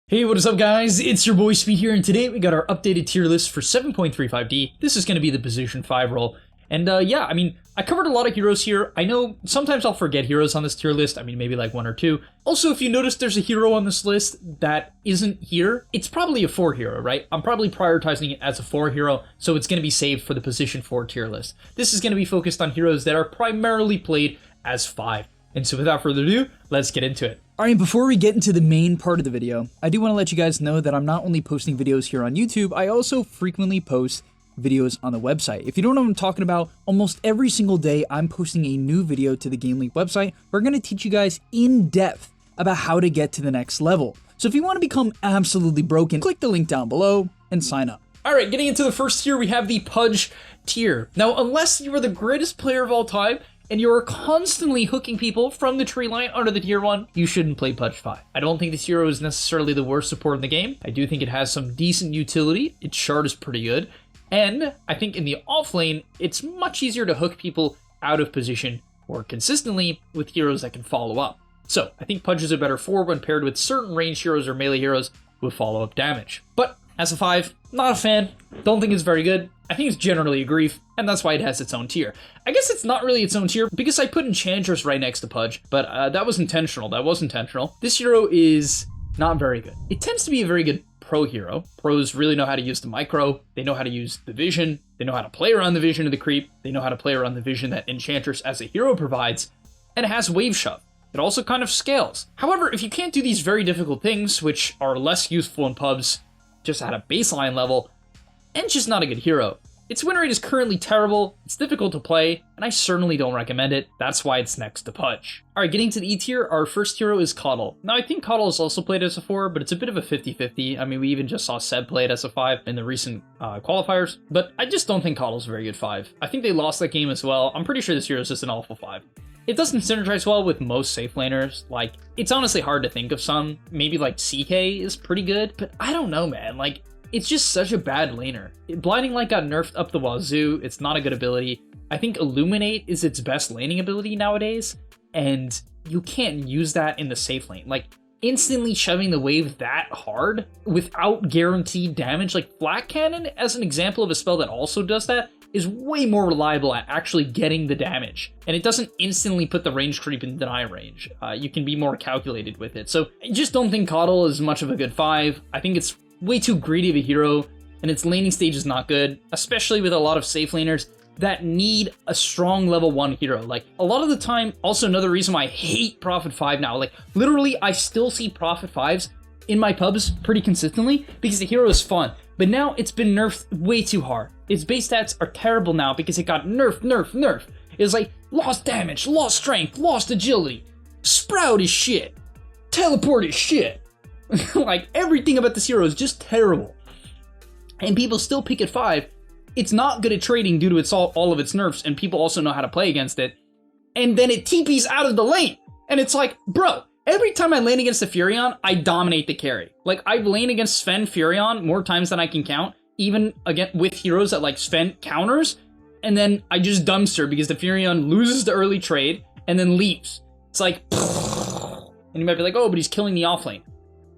Hey, what is up guys? It's your boy Speed here, and today we got our updated tier list for 7.35D. This is going to be the position 5 role. And yeah, I covered a lot of heroes here. I know sometimes I'll forget heroes on this tier list. Maybe like one or two. Also, if you notice there's a hero on this list that isn't here, it's probably a 4 hero, right? I'm probably prioritizing it as a 4 hero, so it's going to be saved for the position 4 tier list. This is going to be focused on heroes that are primarily played as 5. And so without further ado, let's get into it. Alright, before we get into the main part of the video, I do want to let you guys know that I'm not only posting videos here on YouTube, I also frequently post videos on the website. If you don't know what I'm talking about, almost every single day I'm posting a new video to the Game League website. We're going to teach you guys in depth about how to get to the next level. So if you want to become absolutely broken, click the link down below and sign up. Alright, getting into the first tier, we have the Pudge tier. Now, unless you are the greatest player of all time, and you're constantly hooking people from the tree line under the tier 1, you shouldn't play Pudge 5. I don't think this hero is necessarily the worst support in the game. I do think it has some decent utility. Its shard is pretty good. And I think in the off lane, it's much easier to hook people out of position more consistently with heroes that can follow up. So I think Pudge is a better 4 when paired with certain ranged heroes or melee heroes with follow-up damage. But as a 5, not a fan. Don't think it's very good. I think it's generally a grief, and that's why it has its own tier. I guess it's not really its own tier because I put Enchantress right next to Pudge, but that was intentional. That was intentional. This hero is not very good. It tends to be a very good pro hero. Pros really know how to use the micro. They know how to use the vision. They know how to play around the vision of the creep. They know how to play around the vision that Enchantress as a hero provides, and it has wave shove. It also kind of scales. However, if you can't do these very difficult things, which are less useful in pubs just at a baseline level, and just not a good hero. Its win rate is currently terrible, it's difficult to play, and I certainly don't recommend it. That's why it's next to Pudge. Alright, getting to the E tier, our first hero is Coddle. Now, I think Coddle is also played as a 4, but it's a bit of a 50-50. We even just saw Seb play it as a 5 in the recent qualifiers, but I just don't think Coddle's a very good 5. I think they lost that game as well. I'm pretty sure this hero is just an awful 5. It doesn't synergize well with most safe laners. Like, it's honestly hard to think of some. Maybe like CK is pretty good, but I don't know, man. Like, it's just such a bad laner. Blinding Light got nerfed up the wazoo. It's not a good ability. I think Illuminate is its best laning ability nowadays, and you can't use that in the safe lane. Like, instantly shoving the wave that hard without guaranteed damage, like Flak Cannon, as an example of a spell that also does that, is way more reliable at actually getting the damage. And it doesn't instantly put the range creep in deny range. You can be more calculated with it. So I just don't think Coddle is much of a good 5. I think it's way too greedy of a hero, and its laning stage is not good, especially with a lot of safe laners that need a strong level 1 hero. Like, a lot of the time, also another reason why I hate Prophet 5 now, like, literally, I still see Prophet 5s in my pubs pretty consistently because the hero is fun, but now it's been nerfed way too hard. Its base stats are terrible now because it got nerfed. It's like, lost damage, lost strength, lost agility, Sprout is shit, Teleport is shit. Like, everything about this hero is just terrible. And people still pick at 5. It's not good at trading due to all of its nerfs, and people also know how to play against it. And then it TPs out of the lane. And it's like, bro, every time I lane against the Furion, I dominate the carry. Like, I've laned against Sven Furion more times than I can count, even again with heroes that like Sven counters, and then I just dumpster because the Furion loses the early trade and then leaves. It's like, and you might be like, oh, but he's killing the offlane.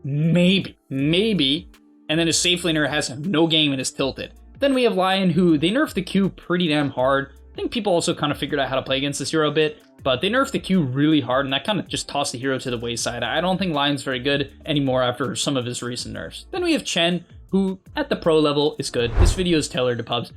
Maybe, and then his safe laner has no game and is tilted. Then we have Lion, who they nerfed the Q pretty damn hard. I think people also kind of figured out how to play against this hero a bit, but they nerfed the Q really hard, and that kind of just tossed the hero to the wayside. I don't think Lion's very good anymore after some of his recent nerfs. Then we have Chen, who at the pro level is good. This video is tailored to pubs.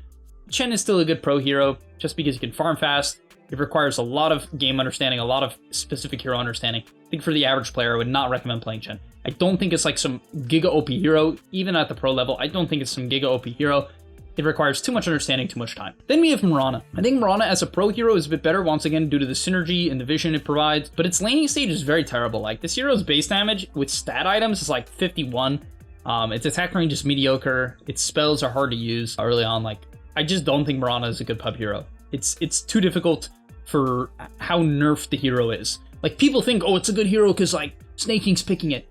Chen is still a good pro hero, just because he can farm fast. It requires a lot of game understanding, a lot of specific hero understanding. I think for the average player, I would not recommend playing Chen. I don't think it's like some giga OP hero, even at the pro level. I don't think it's some giga OP hero. It requires too much understanding, too much time. Then we have Mirana. I think Mirana as a pro hero is a bit better, once again, due to the synergy and the vision it provides, but its laning stage is very terrible. Like, this hero's base damage with stat items is like 51. Its attack range is mediocre. Its spells are hard to use early on. Like, I just don't think Mirana is a good pub hero. It's too difficult for how nerfed the hero is. Like, people think, oh, it's a good hero because, like, Snake King's picking it.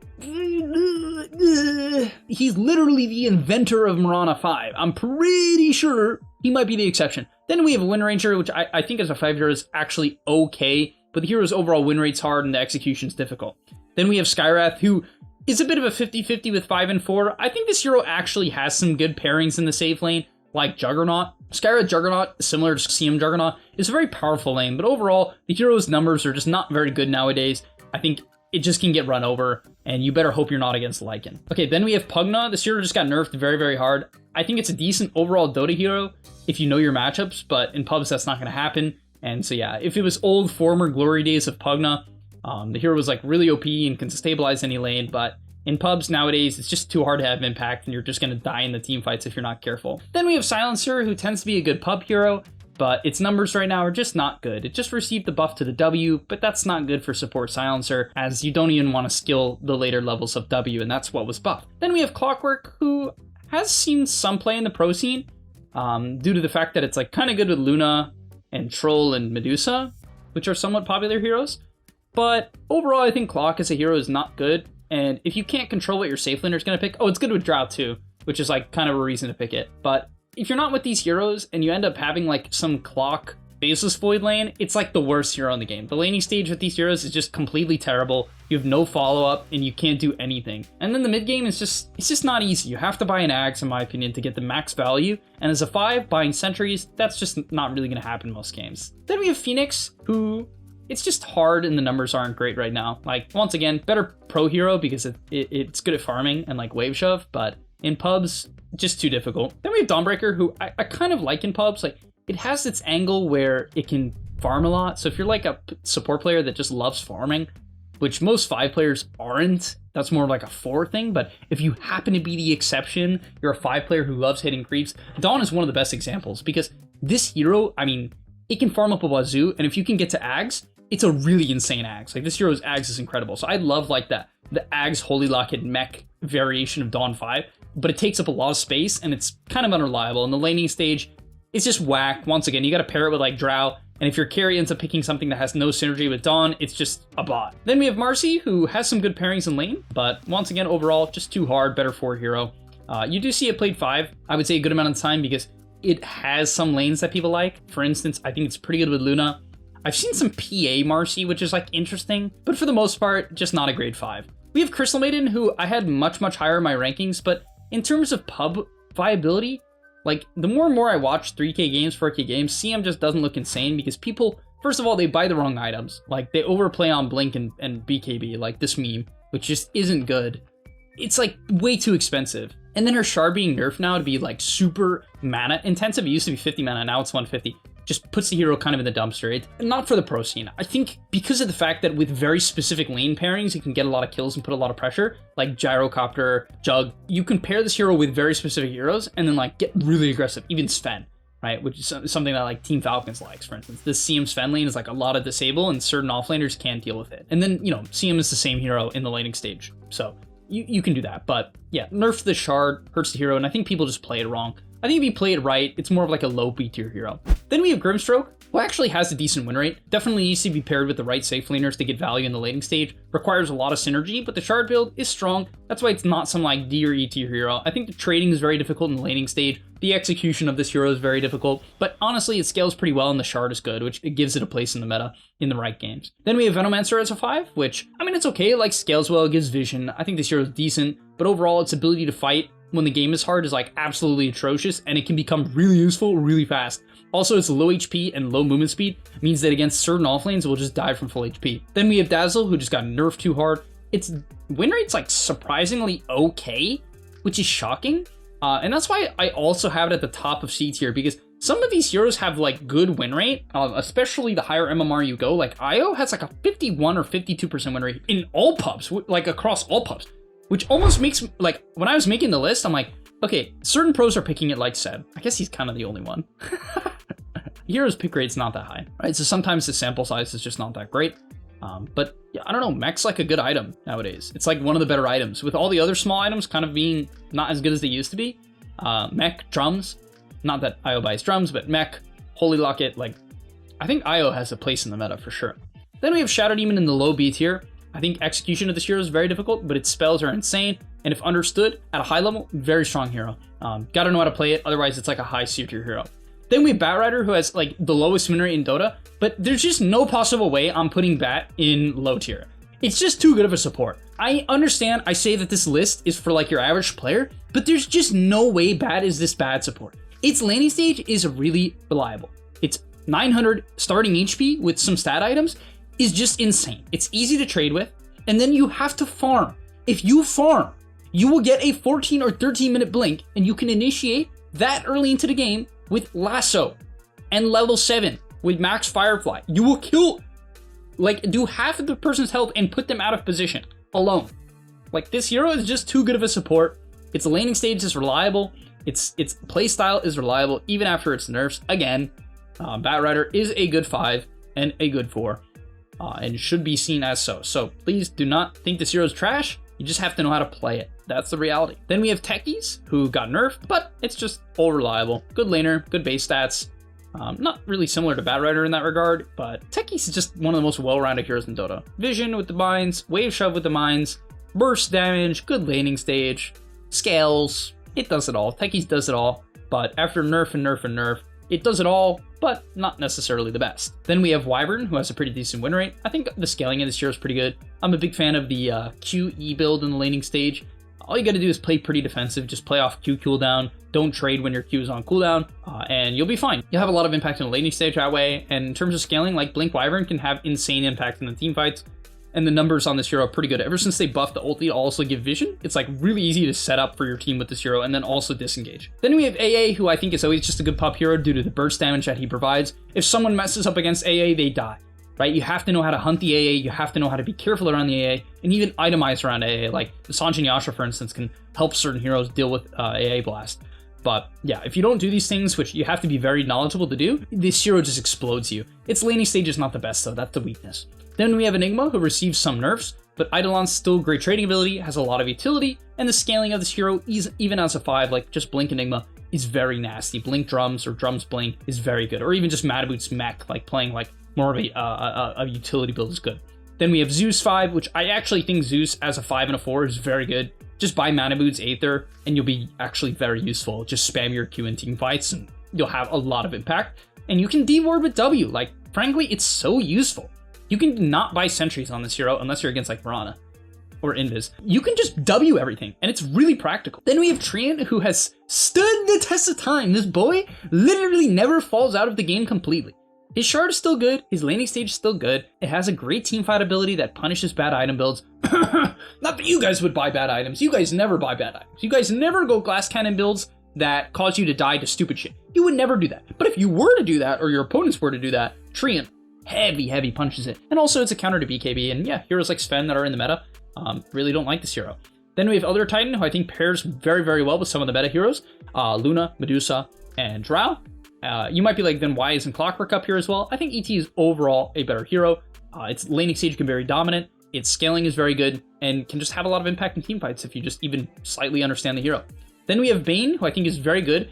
He's literally the inventor of Mirana 5. I'm pretty sure he might be the exception. Then we have Wind Ranger, which I think as a 5 hero is actually okay, but the hero's overall win rate's hard and the execution's difficult. Then we have Skywrath, who is a bit of a 50-50 with 5 and 4. I think this hero actually has some good pairings in the safe lane, like Juggernaut. Skywrath Juggernaut, similar to CM Juggernaut, is a very powerful lane, but overall, the hero's numbers are just not very good nowadays. I think it just can get run over, and you better hope you're not against Lycan. Okay, then we have Pugna. This hero just got nerfed very, very hard. I think it's a decent overall Dota hero if you know your matchups, but in pubs, that's not going to happen. And so yeah, if it was old former glory days of Pugna, the hero was like really OP and can stabilize any lane, but in pubs nowadays, it's just too hard to have impact, and you're just going to die in the team fights if you're not careful. Then we have Silencer, who tends to be a good pub hero, but its numbers right now are just not good. It just received the buff to the W, but that's not good for support Silencer, as you don't even want to skill the later levels of W, and that's what was buffed. Then we have Clockwork, who has seen some play in the pro scene, due to the fact that it's like kind of good with Luna and Troll and Medusa, which are somewhat popular heroes. But overall, I think Clock as a hero is not good. And if you can't control what your safe laner is going to pick, it's good with Drow too, which is like kind of a reason to pick it. But if you're not with these heroes and you end up having like some Clock Baseless Void lane, it's like the worst hero in the game. The laning stage with these heroes is just completely terrible. You have no follow-up and you can't do anything. And then the mid game is it's just not easy. You have to buy an Axe, in my opinion, to get the max value. And as a 5, buying sentries, that's just not really going to happen most games. Then we have Phoenix, who... it's just hard and the numbers aren't great right now. Like, once again, better pro hero because it's good at farming and like wave shove, but in pubs, just too difficult. Then we have Dawnbreaker, who I kind of like in pubs. Like, it has its angle where it can farm a lot. So if you're like a support player that just loves farming, which most 5 players aren't, that's more like a 4 thing. But if you happen to be the exception, you're a 5 player who loves hitting creeps, Dawn is one of the best examples because this hero, I mean, it can farm up a wazoo, and if you can get to Ags, it's a really insane Ags. Like, this hero's Ags is incredible. So I love like the Ags Holy Locket mech variation of Dawn 5, but it takes up a lot of space and it's kind of unreliable. In the laning stage, it's just whack. Once again, you got to pair it with like Drow, and if your carry ends up picking something that has no synergy with Dawn, it's just a bot. Then we have Marcy, who has some good pairings in lane, but once again, overall, just too hard, better 4 hero. You do see it played 5, I would say a good amount of time because it has some lanes that people like. For instance, I think it's pretty good with Luna. I've seen some PA Marcy, which is like interesting, but for the most part, just not a grade 5. We have Crystal Maiden, who I had much, much higher in my rankings, but in terms of pub viability, like the more and more I watch 3K games, 4K games, CM just doesn't look insane because people, first of all, they buy the wrong items. Like they overplay on Blink and BKB, like this meme, which just isn't good. It's like way too expensive. And then her shard being nerfed now to be like super mana intensive. It used to be 50 mana, now it's 150. Just puts the hero kind of in the dumpster. Not for the pro scene. I think because of the fact that with very specific lane pairings, you can get a lot of kills and put a lot of pressure, like Gyrocopter, Jug, you can pair this hero with very specific heroes and then like get really aggressive, even Sven, right? Which is something that like Team Falcons likes, for instance. This CM Sven lane is like a lot of disable and certain offlaners can't deal with it. And then, you know, CM is the same hero in the laning stage. So you can do that. But yeah, nerf the shard, hurts the hero, and I think people just play it wrong. I think if you play it right, it's more of like a low B tier hero. Then we have Grimstroke, who actually has a decent win rate. Definitely needs to be paired with the right safe laners to get value in the laning stage. Requires a lot of synergy, but the shard build is strong. That's why it's not some like D or E tier hero. I think the trading is very difficult in the laning stage. The execution of this hero is very difficult, but honestly, it scales pretty well and the shard is good, which it gives it a place in the meta in the right games. Then we have Venomancer as a 5, which, I mean, it's okay. It like scales well, it gives vision. I think this hero is decent, but overall, its ability to fight when the game is hard is like absolutely atrocious, and it can become really useful really fast. Also, its low HP and low movement speed means that against certain offlanes, it will just die from full HP. Then we have Dazzle, who just got nerfed too hard. Its win rate's like surprisingly okay, which is shocking. And that's why I also have it at the top of C tier, because some of these heroes have like good win rate, especially the higher MMR you go. Like Io has like a 51 or 52% win rate in all pubs, like across all pubs. Which almost makes, like, when I was making the list, I'm like, okay, certain pros are picking it like Seb. I guess he's kind of the only one. Hero's pick rate's not that high, right? So sometimes the sample size is just not that great. But yeah, I don't know, mech's like a good item nowadays. It's like one of the better items. With all the other small items kind of being not as good as they used to be. Mech, drums, not that Io buys drums, but mech, Holy Locket, like, I think Io has a place in the meta for sure. Then we have Shadow Demon in the low B tier. I think execution of this hero is very difficult, but its spells are insane, and if understood at a high level, very strong hero. Gotta know how to play it, otherwise it's like a high C tier hero. Then we have Batrider, who has like the lowest win rate in Dota, but there's just no possible way I'm putting Bat in low tier. It's just too good of a support. I understand I say that this list is for like your average player, but there's just no way bad is this bad support. Its landing stage is really reliable. It's 900 starting HP with some stat items is just insane. It's easy to trade with, and then you have to farm. If you farm, you will get a 14 or 13 minute blink, and you can initiate that early into the game with Lasso and level 7 with Max Firefly. You will kill, like, do half of the person's health and put them out of position alone. Like, this hero is just too good of a support. Its landing stage is reliable. Its playstyle is reliable even after its nerfs. Again, Batrider is a good 5 and a good 4, and should be seen as so. So please do not think this hero is trash. You just have to know how to play it. That's the reality. Then we have Techies, who got nerfed, but it's just all reliable. Good laner, good base stats. Not really similar to Batrider in that regard, but Techies is just one of the most well-rounded heroes in Dota. Vision with the mines, wave shove with the mines, burst damage, good laning stage, scales. It does it all. Techies does it all, but after nerf and nerf and nerf, it does it all, but not necessarily the best. Then we have Wyvern, who has a pretty decent win rate. I think the scaling of this hero is pretty good. I'm a big fan of the QE build in the laning stage. All you gotta do is play pretty defensive, just play off Q cooldown, don't trade when your Q is on cooldown, and you'll be fine. You'll have a lot of impact in the laning stage that way, and in terms of scaling, like Blink Wyvern can have insane impact in the team fights, and the numbers on this hero are pretty good. Ever since they buffed the ulti to also give vision, it's like really easy to set up for your team with this hero and then also disengage. Then we have AA, who I think is always just a good pop hero due to the burst damage that he provides. If someone messes up against AA, they die, right? You have to know how to hunt the AA, you have to know how to be careful around the AA, and even itemize around AA, like the Sanjin Yasha, for instance, can help certain heroes deal with AA blast. But yeah, if you don't do these things, which you have to be very knowledgeable to do, this hero just explodes you. Its laning stage is not the best though, that's the weakness. Then we have Enigma, who receives some nerfs, but Eidolon's still great trading ability, has a lot of utility, and the scaling of this hero, even as a 5, like just Blink Enigma, is very nasty. Blink Drums or Drums Blink is very good, or even just Mana Boots Mech, like playing like more of a utility build is good. Then we have Zeus 5, which I actually think Zeus as a 5 and a 4 is very good. Just buy Mana Boots Aether, and you'll be actually very useful. Just spam your Q in team fights, and you'll have a lot of impact. And you can D-ward with W. Like, frankly, it's so useful. You can not buy sentries on this hero unless you're against like Mirana or Invis. You can just W everything, and it's really practical. Then we have Treant, who has stood the test of time. This boy literally never falls out of the game completely. His shard is still good, his laning stage is still good, it has a great teamfight ability that punishes bad item builds. Not that you guys would buy bad items, you guys never buy bad items. You guys never go glass cannon builds that cause you to die to stupid shit. You would never do that. But if you were to do that, or your opponents were to do that, Treant heavy punches it. And also it's a counter to BKB, and yeah, heroes like Sven that are in the meta really don't like this hero. Then we have Elder Titan, who I think pairs very well with some of the meta heroes, Luna, Medusa, and Drow. You might be like, then why isn't Clockwork up here as well? I think ET is overall a better hero. Its laning stage can be very dominant, its scaling is very good, and can just have a lot of impact in teamfights if you just even slightly understand the hero. Then we have Bane, who I think is very good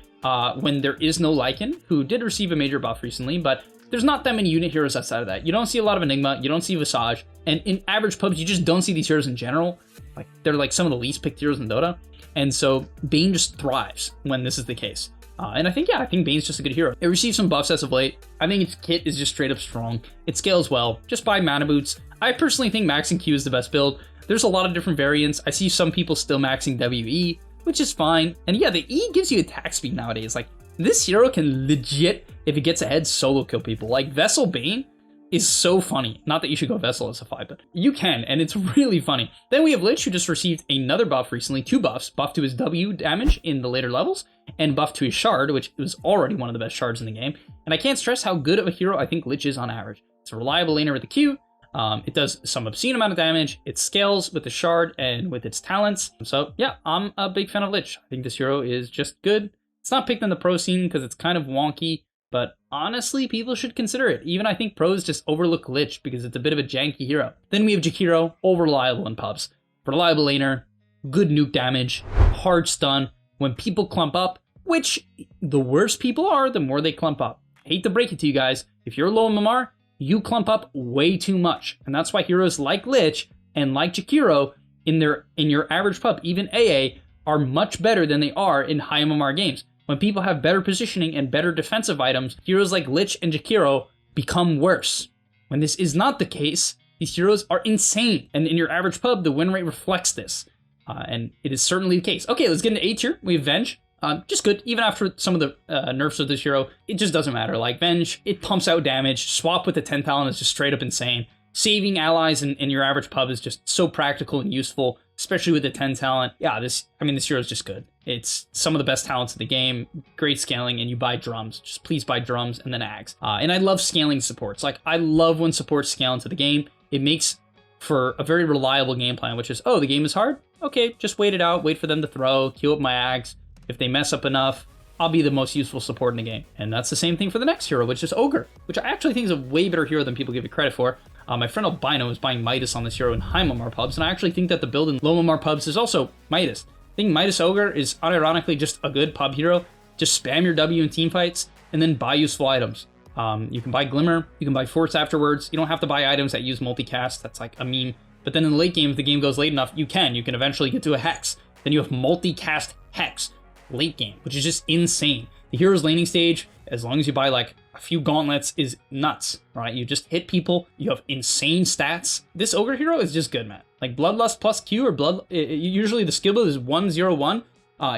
when there is no Lycan, who did receive a major buff recently, but there's not that many unit heroes outside of that. You don't see a lot of Enigma, you don't see Visage, and in average pubs, you just don't see these heroes in general. Like, they're like some of the least picked heroes in Dota, and so Bane just thrives when this is the case. And I think Bane's just a good hero. It received some buffs as of late. I think its kit is just straight up strong. It scales well. Just buy Mana Boots. I personally think maxing Q is the best build. There's a lot of different variants. I see some people still maxing WE, which is fine. And yeah, the E gives you attack speed nowadays. Like, this hero can legit, if it gets ahead, solo kill people. Like, Vessel Bane is so funny. Not that you should go Vessel as a 5, but you can, and it's really funny. Then we have Lich, who just received another buff recently, 2 buffs, buff to his W damage in the later levels, and buff to his shard, which was already one of the best shards in the game. And I can't stress how good of a hero I think Lich is on average. It's a reliable laner with the Q, it does some obscene amount of damage, it scales with the shard and with its talents. So yeah, I'm a big fan of Lich. I think this hero is just good. It's not picked in the pro scene because it's kind of wonky, but honestly, people should consider it. Even I think pros just overlook Lich because it's a bit of a janky hero. Then we have Jakiro, all reliable in pubs. Reliable laner, good nuke damage, hard stun. When people clump up, which the worse people are, the more they clump up. Hate to break it to you guys, if you're low MMR, you clump up way too much. And that's why heroes like Lich and like Jakiro in your average pub, even AA, are much better than they are in high MMR games. When people have better positioning and better defensive items, heroes like Lich and Jakiro become worse. When this is not the case, These heroes are insane, and in your average pub, the win rate reflects this. And it is certainly the case. Okay, let's get into A tier. We have Venge. Just good. Even after some of the nerfs of this hero, it just doesn't matter. Like, Venge, it pumps out damage. Swap with the 10 talent is just straight up insane. Saving allies in your average pub is just so practical and useful, especially with the 10 talent. Yeah, this hero is just good. It's some of the best talents in the game, great scaling, and you buy drums. Just please buy drums and then Ags. And I love scaling supports. Like, I love when supports scale into the game. It makes for a very reliable game plan, which is, oh, the game is hard? Okay, just wait it out, wait for them to throw, queue up my Ags. If they mess up enough, I'll be the most useful support in the game. And that's the same thing for the next hero, which is Ogre, which I actually think is a way better hero than people give it credit for. My friend Albino is buying Midas on this hero in high Momar pubs, and I actually think that the build in low Momar pubs is also Midas. I think Midas Ogre is unironically just a good pub hero. Just spam your W in team fights, and then buy useful items. You can buy Glimmer, you can buy Force afterwards. You don't have to buy items that use multicast, that's like a meme. But then in the late game, if the game goes late enough, you can eventually get to a Hex. Then you have multicast Hex late game, which is just insane. The hero's laning stage, as long as you buy like a few gauntlets, is nuts, right? You just hit people, you have insane stats. This Ogre hero is just good, man. Like Bloodlust plus Q or usually the skill build is 1-0-1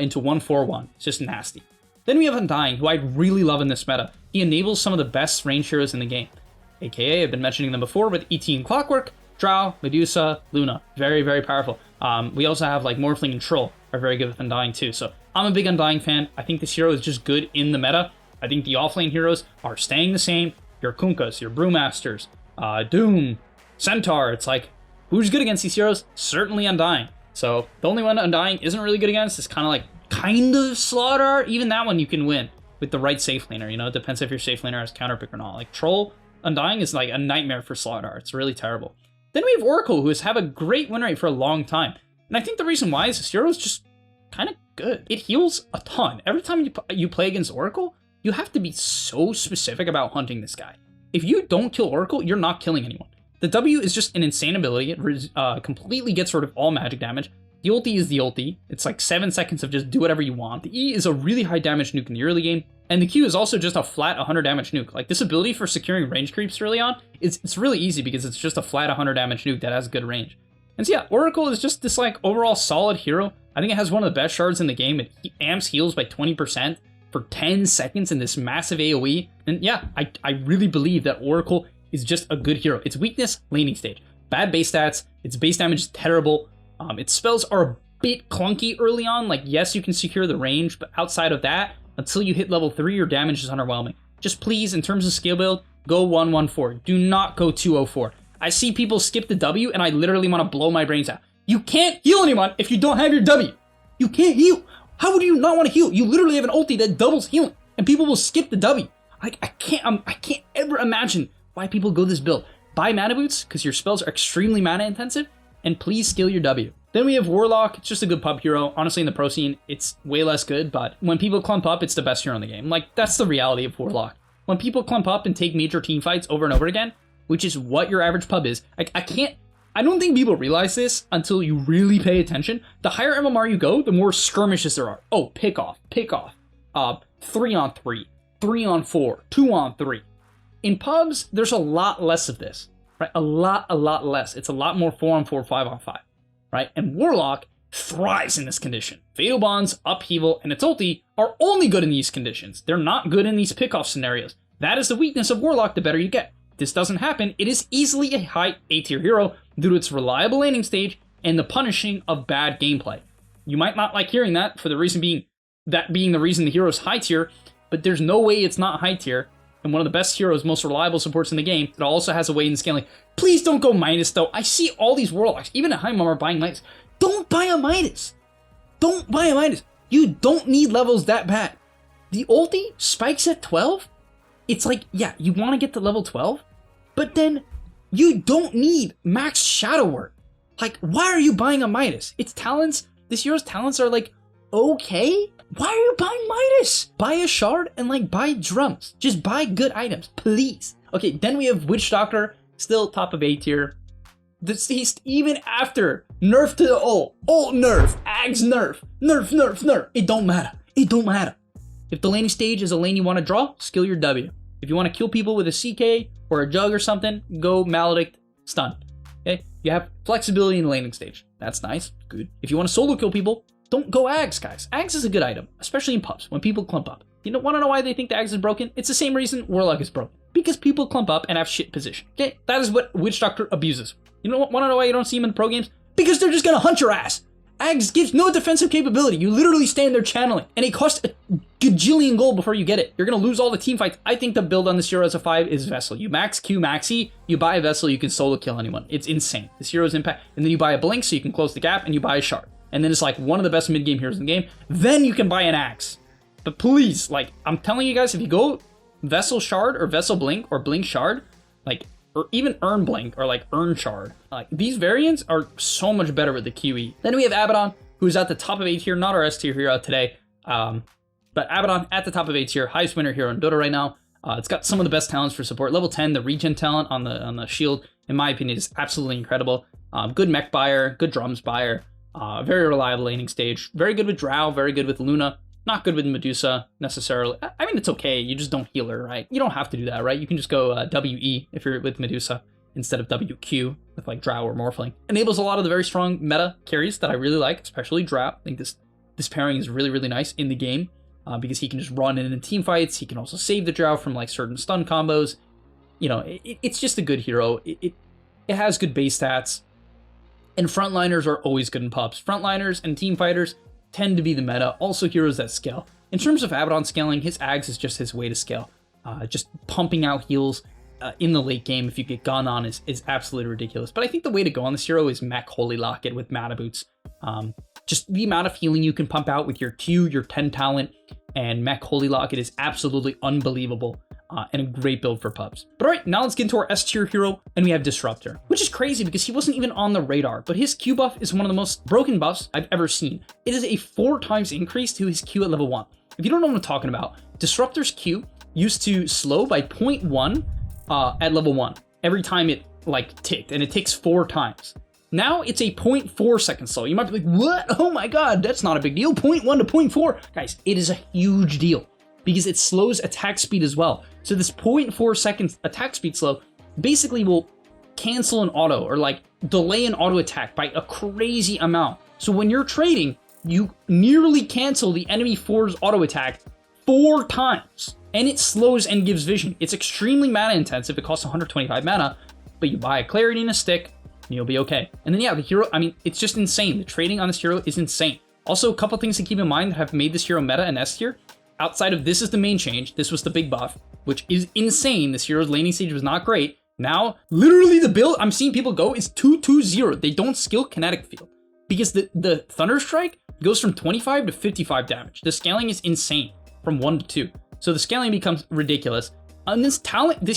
into 1-4-1. It's just nasty. Then we have Undying, who I really love in this meta. He enables some of the best range heroes in the game. AKA, I've been mentioning them before with ET and Clockwork, Drow, Medusa, Luna. Very, very powerful. We also have like Morphling and Troll are very good with Undying too. So I'm a big Undying fan. I think this hero is just good in the meta. I think the offlane heroes are staying the same. Your Kunkas, your Brewmasters, Doom, Centaur. It's like, who's good against these heroes? Certainly Undying. So the only one Undying isn't really good against is kind of Slaughter. Even that one you can win with the right safe laner. You know, it depends if your safe laner has counterpick or not. Like Troll, Undying is like a nightmare for Slaughter. It's really terrible. Then we have Oracle, who has had a great win rate for a long time. And I think the reason why is this hero is just kind of good. It heals a ton. Every time you play against Oracle, you have to be so specific about hunting this guy. If you don't kill Oracle, you're not killing anyone. The W is just an insane ability. It completely gets rid of all magic damage. The ulti is the ulti. It's like 7 seconds of just do whatever you want. The E is a really high damage nuke in the early game. And the Q is also just a flat 100 damage nuke. Like, this ability for securing range creeps early on, it's really easy because it's just a flat 100 damage nuke that has good range. And so yeah, Oracle is just this like overall solid hero. I think it has one of the best shards in the game. It amps heals by 20% for 10 seconds in this massive AoE. And yeah, I really believe that Oracle is just a good hero. Its weakness, laning stage. Bad base stats, its base damage is terrible. Its spells are a bit clunky early on. Like, yes, you can secure the range, but outside of that, until you hit level 3, your damage is underwhelming. Just please, in terms of skill build, go 1-1-4. Do not go 2-0-4. I see people skip the W, and I literally want to blow my brains out. You can't heal anyone if you don't have your W. You can't heal. How would you not want to heal? You literally have an ulti that doubles healing, and people will skip the W. I can't ever imagine why people go this build. Buy mana boots, because your spells are extremely mana intensive, and please skill your W. Then we have Warlock. It's just a good pub hero. Honestly, in the pro scene, it's way less good, but when people clump up, it's the best hero in the game. Like, that's the reality of Warlock. When people clump up and take major team fights over and over again, which is what your average pub is, I don't think people realize this until you really pay attention. The higher MMR you go, the more skirmishes there are. Oh, pick off. 3-on-3, 3-on-4, 2-on-3. In pubs, there's a lot less of this, right? A lot less. It's a lot more 4-on-4, 5-on-5, right? And Warlock thrives in this condition. Fatal Bonds, Upheaval, and its ulti are only good in these conditions. They're not good in these pick-off scenarios. That is the weakness of Warlock the better you get. If this doesn't happen, it is easily a high A-tier hero due to its reliable laning stage and the punishing of bad gameplay. You might not like hearing that for the reason being the reason the hero is high tier, but there's no way it's not high tier. And one of the best heroes, most reliable supports in the game, that also has a way in scaling. Please don't go Midas though. I see all these Warlocks, even at high Momar, buying Midas. Don't buy a Midas. Don't buy a Midas. You don't need levels that bad. The ulti spikes at 12. It's like, yeah, you want to get to level 12, but then you don't need max Shadow Word. Like, why are you buying a Midas? Its talents, this hero's talents are like, okay? Why are you buying Midas? Buy a shard and like buy drums. Just buy good items, please. Okay, then we have Witch Doctor, still top of A tier. Deceased even after nerf to the ult nerf, Ags nerf. It don't matter. If the laning stage is a lane you want to draw, skill your W. If you want to kill people with a CK or a jug or something, go Maledict, stun. You have flexibility in the laning stage. That's nice, good. If you want to solo kill people, don't go Ags, guys. Ags is a good item, especially in pubs, when people clump up. You don't want to know why they think the Ags is broken? It's the same reason Warlock is broken. Because people clump up and have shit position. Okay, that is what Witch Doctor abuses. You don't want to know why you don't see him in the pro games? Because they're just gonna hunt your ass. Ags gives no defensive capability. You literally stand there channeling, and it costs a gajillion gold before you get it. You're gonna lose all the team fights. I think the build on this hero as a 5 is Vessel. You max Q maxi, you buy a Vessel, you can solo kill anyone. It's insane. This hero's impact, and then you buy a Blink so you can close the gap, and you buy a Shard. And then it's like one of the best mid game heroes in the game. Then you can buy an Axe. But please, like, I'm telling you guys, if you go Vessel Shard or Vessel Blink or Blink Shard, like, or even Earn Blink or like Earn Shard, like, these variants are so much better with the QE. Then we have Abaddon, who's at the top of A tier, not our S tier hero today. But Abaddon at the top of A tier, highest winner hero in Dota right now. It's got some of the best talents for support. Level 10, the regen talent on the shield, in my opinion, is absolutely incredible. Good mech buyer, good drums buyer, very reliable laning stage. Very good with Drow, very good with Luna. Not good with Medusa, necessarily. I mean, it's okay, you just don't heal her, right? You don't have to do that, right? You can just go WE if you're with Medusa, instead of WQ with like Drow or Morphling. Enables a lot of the very strong meta carries that I really like, especially Drow. I think this pairing is really, really nice in the game because he can just run in team fights. He can also save the Drow from like certain stun combos. You know, it's just a good hero. It has good base stats. And frontliners are always good in pubs. Frontliners and team fighters tend to be the meta. Also heroes that scale. In terms of Abaddon scaling, his Ags is just his way to scale. Just pumping out heals in the late game if you get gone on is absolutely ridiculous. But I think the way to go on this hero is Mech Holy Locket with Mana Boots. Just the amount of healing you can pump out with your Q, your 10 talent, and Mech Holy Locket is absolutely unbelievable. And a great build for pubs. But alright, now let's get into our S tier hero, and we have Disruptor, which is crazy because he wasn't even on the radar, but his Q buff is one of the most broken buffs I've ever seen. It is a 4 times increase to his Q at level 1. If you don't know what I'm talking about, Disruptor's Q used to slow by 0.1 at level 1 every time it like ticked, and it ticks 4 times. Now it's a 0.4 second slow. You might be like, what? Oh my god, that's not a big deal. 0.1 to 0.4. Guys, it is a huge deal because it slows attack speed as well. So this 0.4 seconds attack speed slow basically will cancel an auto or like delay an auto attack by a crazy amount. So when you're trading, you nearly cancel the enemy 4's auto attack 4 times. And it slows and gives vision. It's extremely mana intensive. It costs 125 mana, but you buy a Clarity and a stick, and you'll be okay. And then yeah, the hero, I mean, it's just insane. The trading on this hero is insane. Also, a couple things to keep in mind that have made this hero meta and S tier. Outside of this is the main change. This was the big buff, which is insane. This hero's laning stage was not great. Now, literally the build I'm seeing people go is 2-2-0. They don't skill kinetic field because the Thunder Strike goes from 25 to 55 damage. The scaling is insane from 1 to 2. So the scaling becomes ridiculous. And this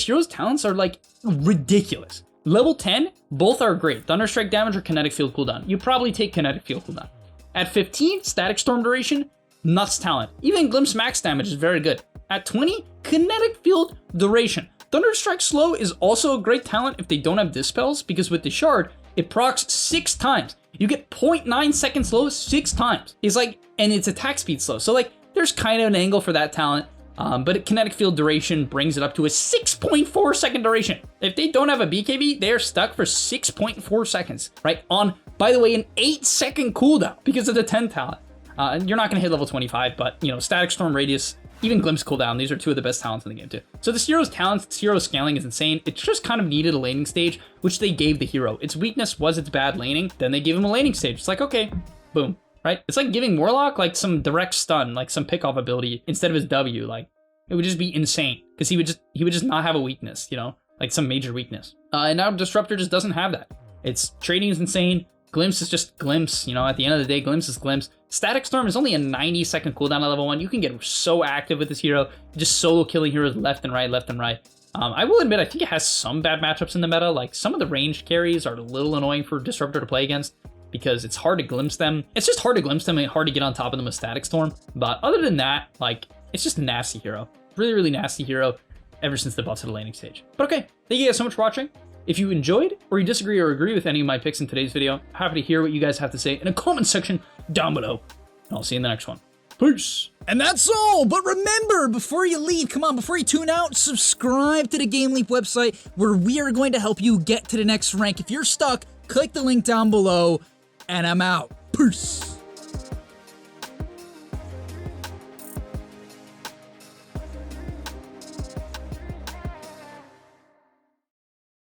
hero's talents are like ridiculous. Level 10, both are great. Thunder Strike damage or kinetic field cooldown. You probably take kinetic field cooldown. At 15, static storm duration, nuts talent. Even Glimpse max damage is very good. At 20, kinetic field duration. Thunderstrike slow is also a great talent if they don't have dispels, because with the shard, it procs 6 times. You get 0.9 second slow 6 times. It's like, and it's attack speed slow. So like, there's kind of an angle for that talent. But kinetic field duration brings it up to a 6.4 second duration. If they don't have a BKB, they are stuck for 6.4 seconds, right? On, by the way, an 8-second cooldown because of the 10 talent. You're not going to hit level 25, but, you know, Static Storm Radius, even Glimpse cooldown, these are 2 of the best talents in the game, too. So this hero's talents, this hero's scaling is insane. It just kind of needed a laning stage, which they gave the hero. Its weakness was its bad laning, then they gave him a laning stage. It's like, okay, boom, right? It's like giving Warlock, like, some direct stun, like some pick-off ability instead of his W. Like, it would just be insane, because he would just not have a weakness, you know? Like, some major weakness. And now Disruptor just doesn't have that. Its trading is insane. Glimpse is just Glimpse, you know, at the end of the day, Glimpse is Glimpse. Static Storm is only a 90-second cooldown at level 1. You can get so active with this hero, just solo killing heroes left and right, left and right. I will admit, I think it has some bad matchups in the meta. Like, some of the ranged carries are a little annoying for Disruptor to play against, because it's hard to glimpse them. It's just hard to glimpse them and hard to get on top of them with Static Storm. But other than that, like, it's just a nasty hero. Really, really nasty hero ever since the buffs at the laning stage. But okay, thank you guys so much for watching. If you enjoyed, or you disagree or agree with any of my picks in today's video, happy to hear what you guys have to say in a comment section down below. And I'll see you in the next one. Peace. And that's all, but remember, before you leave, come on, before you tune out, subscribe to the Game Leap website, where we are going to help you get to the next rank. If you're stuck, click the link down below, and I'm out. Peace.